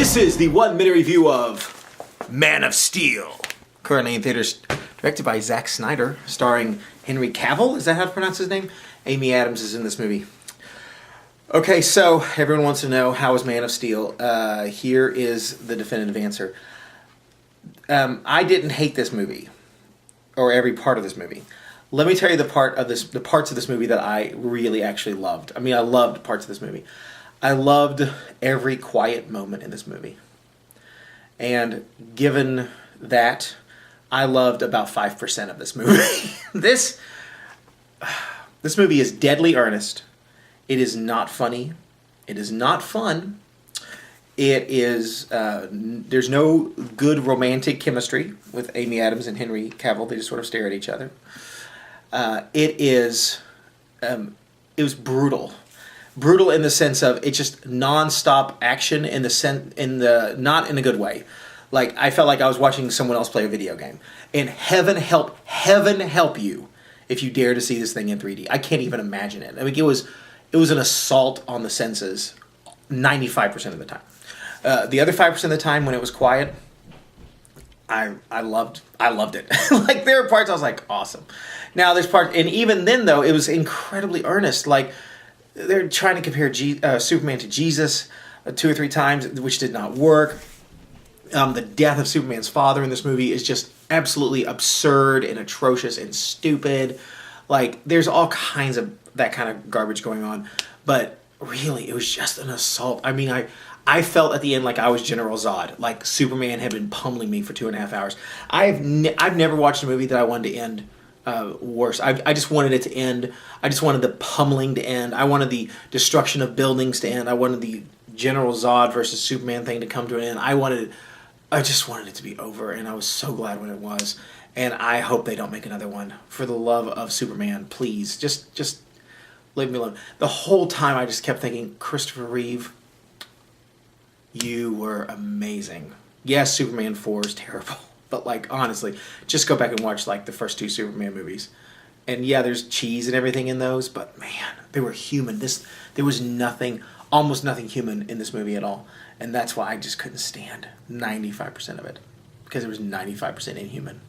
This is the 1 minute review of Man of Steel. Currently in theaters, directed by Zack Snyder, starring Henry Cavill. Is that how to pronounce his name? Amy Adams is in this movie. Okay, so everyone wants to know, how is Man of Steel? Here is the definitive answer. I didn't hate this movie, or every part of this movie. Let me tell you the parts of this movie that I really actually loved. I mean, I loved parts of this movie. I loved every quiet moment in this movie. And given that, I loved about 5% of this movie. This movie is deadly earnest. It is not funny. It is not fun. It is, there's no good romantic chemistry with Amy Adams and Henry Cavill. They just sort of stare at each other. It was brutal. Brutal in the sense of it's just non-stop action not in a good way. Like, I felt like I was watching someone else play a video game. And heaven help you if you dare to see this thing in 3D. I can't even imagine it. I mean, it was an assault on the senses 95% of the time. The other 5% of the time when it was quiet, I loved it. Like, there were parts I was like, awesome. Now there's parts, and even then though, it was incredibly earnest. Like, they're trying to compare Superman to Jesus 2 or 3 times, which did not work. The death of Superman's father in this movie is just absolutely absurd and atrocious and stupid. Like, there's all kinds of that kind of garbage going on. But really, it was just an assault. I mean, I felt at the end like I was General Zod. Like, Superman had been pummeling me for 2.5 hours. I've never watched a movie that I wanted to end worse. I just wanted it to end. I just wanted the pummeling to end. I wanted the destruction of buildings to end. I wanted the General Zod versus Superman thing to come to an end. I just wanted it to be over, and I was so glad when it was. And I hope they don't make another one. For the love of Superman, please, just leave me alone. The whole time I just kept thinking, Christopher Reeve, you were amazing. Yes, Superman 4 is terrible. But, like, honestly, just go back and watch, like, the first 2 Superman movies. And, yeah, there's cheese and everything in those, but, man, they were human. There was almost nothing human in this movie at all. And that's why I just couldn't stand 95% of it. Because it was 95% inhuman.